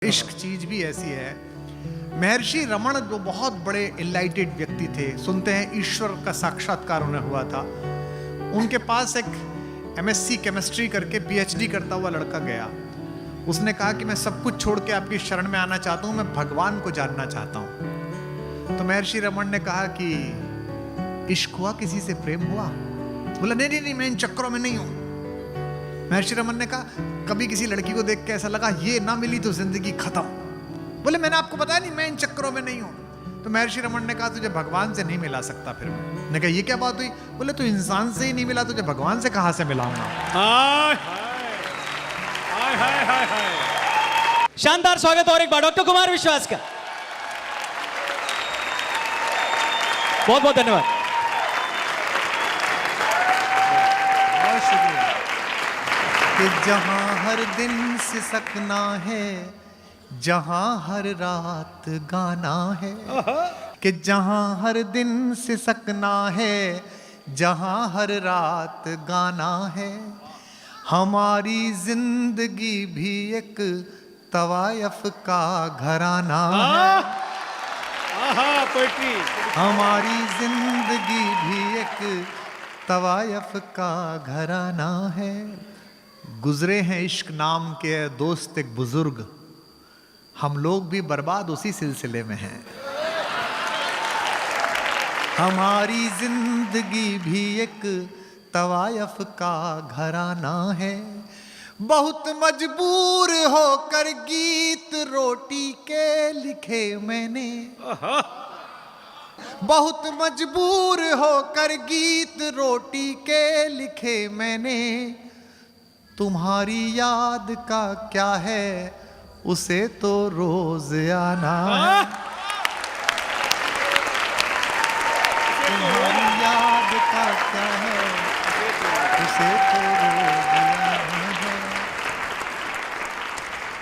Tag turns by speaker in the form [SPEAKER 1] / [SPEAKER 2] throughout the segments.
[SPEAKER 1] इश्क चीज भी ऐसी है। महर्षि रमण जो बहुत बड़े इनलाइटेड व्यक्ति थे, सुनते हैं ईश्वर का साक्षात्कार उन्हें हुआ था। उनके पास एक एमएससी केमिस्ट्री करके पीएचडी करता हुआ लड़का गया। उसने कहा कि मैं सब कुछ छोड़ के आपकी शरण में आना चाहता हूं, मैं भगवान को जानना चाहता हूं। तो महर्षि रमण ने कहा कि इश्क हुआ, किसी से प्रेम हुआ? बोला नहीं नहीं नहीं, मैं इन चक्करों में नहीं हूं। महर्षि रमण ने कहा कभी किसी लड़की को देख के ऐसा लगा ये ना मिली तो जिंदगी खत्म? बोले मैंने आपको बताया नहीं, मैं इन चक्करों में नहीं हूं। तो महर्षि रमण ने कहा तुझे भगवान से नहीं मिला सकता। फिर मैंने कहा ये क्या बात हुई? बोले तू इंसान से ही नहीं मिला, तुझे भगवान से कहां से मिलाऊंगा?
[SPEAKER 2] शानदार स्वागत और एक बार डॉक्टर कुमार विश्वास का बहुत बहुत धन्यवाद।
[SPEAKER 1] बहुत शुक्रिया। कि जहां हर दिन सिसकना है, जहां हर रात गाना है, कि जहां हर दिन सिसकना है, जहां हर रात गाना है, हमारी जिंदगी भी एक तवायफ का घराना है। हमारी जिंदगी भी एक तवायफ का घराना है। गुजरे हैं इश्क नाम के दोस्त एक बुजुर्ग, हम लोग भी बर्बाद उसी सिलसिले में हैं। हमारी जिंदगी भी एक तवायफ का घराना है। बहुत मजबूर होकर गीत रोटी के लिखे मैंने, बहुत मजबूर होकर गीत रोटी के लिखे मैंने। तुम्हारी याद का क्या है, उसे तो रोज आना है। तुम्हारी याद का क्या है, उसे तो रोज आना है।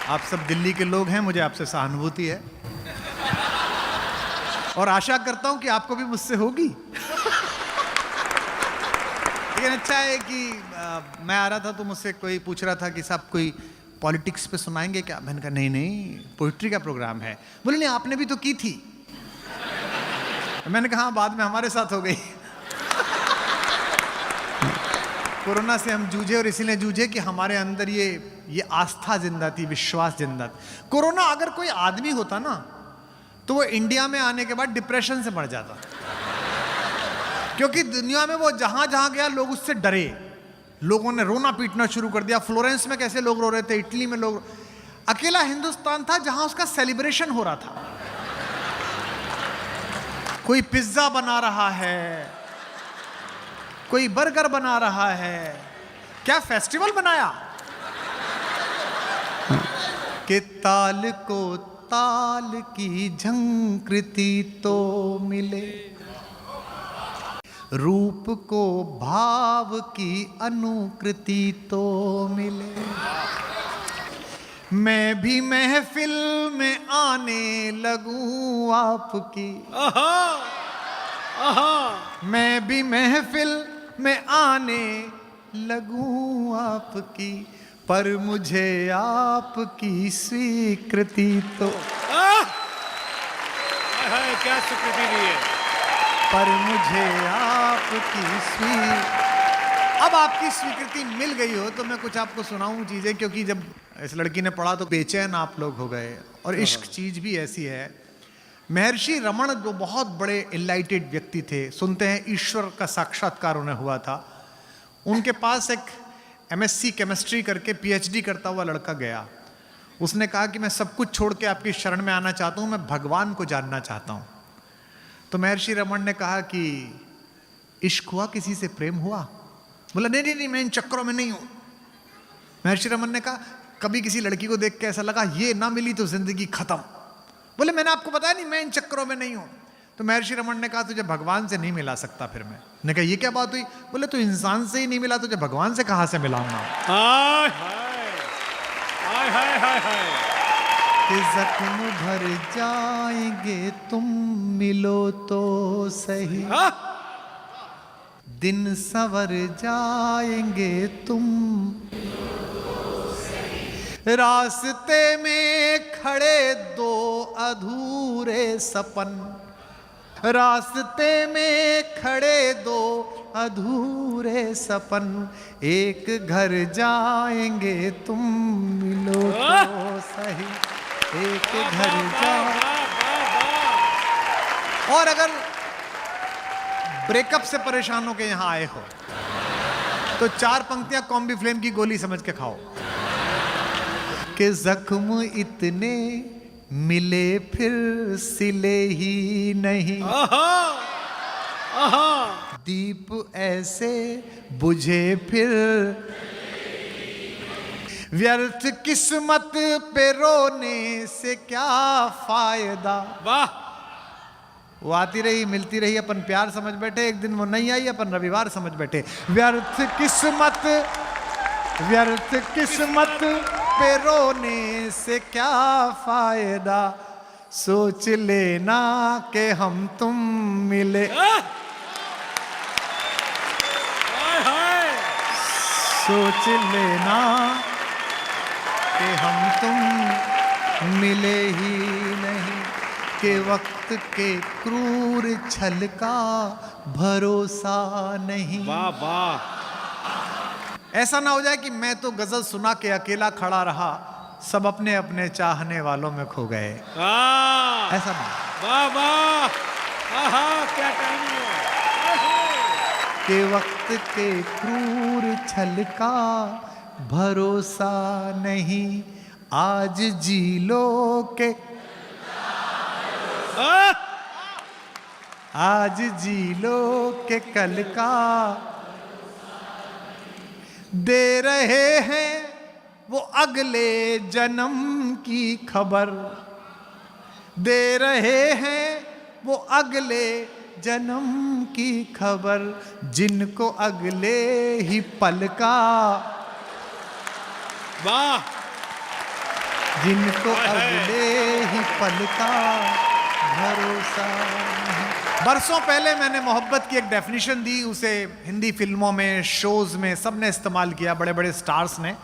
[SPEAKER 1] आप सब दिल्ली के लोग हैं, मुझे आपसे सहानुभूति है और आशा करता हूं कि आपको भी मुझसे होगी। लेकिन अच्छा है कि मैं आ रहा था तो मुझसे कोई पूछ रहा था कि साहब कोई पॉलिटिक्स पे सुनाएंगे क्या? मैंने कहा नहीं नहीं, पोइट्री का प्रोग्राम है। बोले नहीं आपने भी तो की थी। मैंने कहा हाँ, बाद में हमारे साथ हो गई। कोरोना से हम जूझे और इसीलिए जूझे कि हमारे अंदर ये आस्था जिंदा थी, विश्वास जिंदा था। कोरोना अगर कोई आदमी होता ना तो वो इंडिया में आने के बाद डिप्रेशन से मर जाता, क्योंकि दुनिया में वो जहां जहां गया लोग उससे डरे, लोगों ने रोना पीटना शुरू कर दिया। फ्लोरेंस में कैसे लोग रो रहे थे, इटली में लोग। अकेला हिंदुस्तान था जहां उसका सेलिब्रेशन हो रहा था। कोई पिज्जा बना रहा है, कोई बर्गर बना रहा है, क्या फेस्टिवल बनाया? कि ताल को ताल की झंकृति तो मिले, रूप को भाव की अनुकृति तो मिले। मैं भी महफिल में आने लगूं आपकी, मैं भी महफिल में आने लगूं आपकी, पर मुझे आपकी स्वीकृति तो
[SPEAKER 2] क्या स्वीकृति दी है?
[SPEAKER 1] पर मुझे आपकी अब आपकी स्वीकृति मिल गई हो तो मैं कुछ आपको सुनाऊं चीजें, क्योंकि जब इस लड़की ने पढ़ा तो बेचैन आप लोग हो गए। और इश्क चीज भी ऐसी है। महर्षि रमण जो बहुत बड़े इनलाइटेड व्यक्ति थे, सुनते हैं ईश्वर का साक्षात्कार उन्हें हुआ था। उनके पास एक एमएससी केमिस्ट्री करके पीएचडी करता हुआ लड़का गया। उसने कहा कि मैं सब कुछ छोड़ के आपकी शरण में आना चाहता हूं, मैं भगवान को जानना चाहता हूं। तो महर्षि रमण ने कहा कि इश्क हुआ, किसी से प्रेम हुआ? बोला नहीं नहीं नहीं, मैं इन चक्करों में नहीं हूं। महर्षि रमण ने कहा कभी किसी लड़की को देख के ऐसा लगा ये ना मिली तो जिंदगी खत्म? बोले मैंने आपको बताया नहीं, मैं इन चक्करों में नहीं हूं। तो महर्षि रमण ने कहा तुझे भगवान से नहीं मिला सकता। फिर मैंने कहा ये क्या बात हुई? बोले तू इंसान से ही नहीं मिला, तुझे भगवान से कहां से मिलाऊंगा? कि जख्म भर जाएंगे तुम मिलो तो सही, दिन संवर जाएंगे तुम रास्ते में खड़े दो अधूरे सपन, रास्ते में खड़े दो अधूरे सपन, एक घर जाएंगे तुम मिलो तो सही, एक घर जा। और अगर ब्रेकअप से परेशान होकर यहां आए हो तो 4 पंक्तियां कॉम्बी फ्लेम की गोली समझ के खाओ कि जख्म इतने मिले फिर सिले ही नहीं, दीप ऐसे बुझे फिर, व्यर्थ किस्मत पे रोने से क्या फायदा।
[SPEAKER 2] वाह,
[SPEAKER 1] वो आती रही मिलती रही, अपन प्यार समझ बैठे, एक दिन वो नहीं आई, अपन रविवार समझ बैठे। व्यर्थ किस्मत पे रोने से क्या फायदा, सोच लेना कि हम तुम मिले, सोच लेना कि हम तुम मिले ही नहीं, के वक्त के क्रूर छल का भरोसा नहीं।
[SPEAKER 2] वाह वाह।
[SPEAKER 1] ऐसा ना हो जाए कि मैं तो गजल सुना के अकेला खड़ा रहा, सब अपने अपने चाहने वालों में खो गए, ऐसा ना।
[SPEAKER 2] वाह वाह, क्या टाइमिंग है।
[SPEAKER 1] के वक्त के क्रूर छल का भरोसा नहीं, आज जी लो के, आज जी लो के कल का, दे रहे हैं वो अगले जन्म की खबर, दे रहे हैं वो अगले जन्म की खबर, जिनको अगले ही पल का,
[SPEAKER 2] वाह,
[SPEAKER 1] जिनको अगले ही पल का भरोसा नहीं। बरसों पहले मैंने मोहब्बत की एक डेफिनेशन दी, उसे हिंदी फिल्मों में, शोज में सब ने इस्तेमाल किया, बड़े बड़े स्टार्स ने।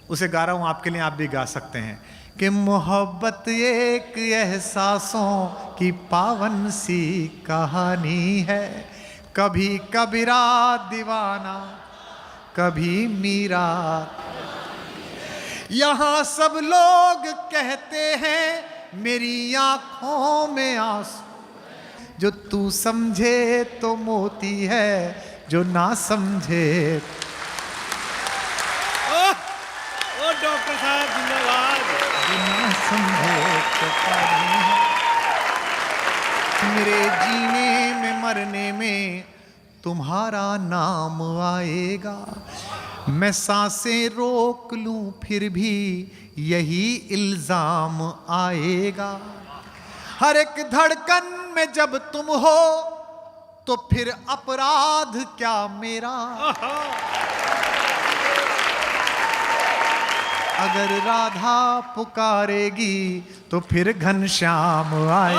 [SPEAKER 1] उसे गा रहा हूं आपके लिए, आप भी गा सकते हैं कि मोहब्बत एक एहसासों की पावन सी कहानी है, कभी कबीरा दीवाना, कभी मीरा, यहां सब लोग कहते हैं मेरी आंखों में आंसू, जो तू समझे तो मोती है, जो ना समझे।
[SPEAKER 2] ओ डॉक्टर साहब जिंदाबाद।
[SPEAKER 1] जो ना समझे तो पानी है। मेरे जीने में मरने में तुम्हारा नाम आएगा, मैं सांसें रोक लूं फिर भी यही इल्जाम आएगा, हर एक धड़कन में जब तुम हो तो फिर अपराध क्या मेरा, अगर राधा पुकारेगी तो फिर घनश्याम आए,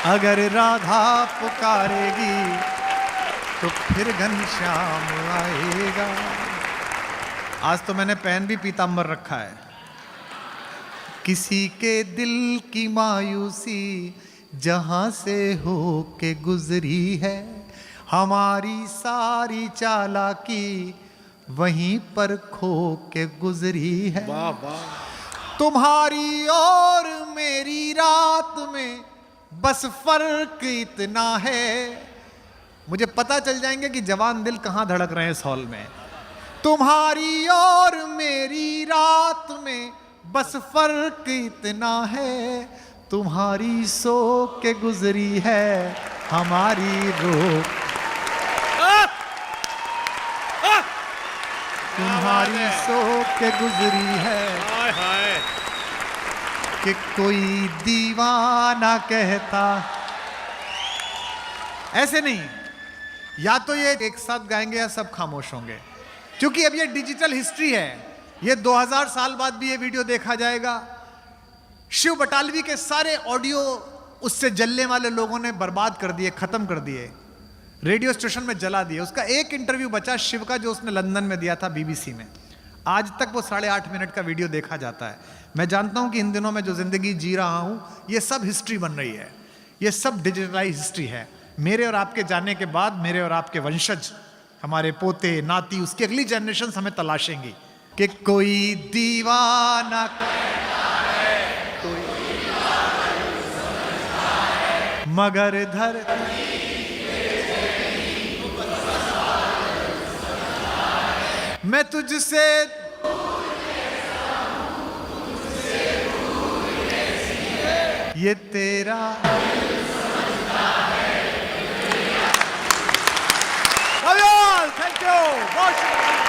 [SPEAKER 1] अगर राधा पुकारेगी तो फिर घनश्याम आएगा। आज तो मैंने पेन भी पीतांबर रखा है। किसी के दिल की मायूसी जहां से हो के गुजरी है, हमारी सारी चालाकी वहीं पर खो के गुजरी है।
[SPEAKER 2] वाह वाह।
[SPEAKER 1] तुम्हारी और मेरी रात में बस फर्क इतना है, मुझे पता चल जाएंगे कि जवान दिल कहां धड़क रहे हैं इस हॉल में। तुम्हारी और मेरी रात में बस फर्क इतना है, तुम्हारी सो के गुजरी है हमारी रो, तुम्हारी सो के गुजरी है।
[SPEAKER 2] हाय हाय।
[SPEAKER 1] कि कोई दीवाना कहता, ऐसे नहीं, या तो ये एक साथ गाएंगे या सब खामोश होंगे, क्योंकि अब ये डिजिटल हिस्ट्री है, ये 2000 साल बाद भी ये वीडियो देखा जाएगा। शिव बटालवी के सारे ऑडियो उससे जलने वाले लोगों ने बर्बाद कर दिए, खत्म कर दिए। रेडियो स्टेशन में जला दिए। उसका एक इंटरव्यू बचा शिव का, जो उसने लंदन में दिया था बीबीसी में। आज तक वो 8.5 मिनट का वीडियो देखा जाता है। मैं जानता हूं कि इन दिनों में जो जिंदगी जी रहा हूं, ये सब हिस्ट्री बन रही है, ये सब डिजिटलाइज हिस्ट्री है। मेरे और आपके जाने के बाद मेरे और आपके वंशज, हमारे पोते नाती, उसकी अगली जनरेशन हमें तलाशेंगी कि कोई दीवाना मगर धरती मैं तुझसे ये तेरा थैंक यू।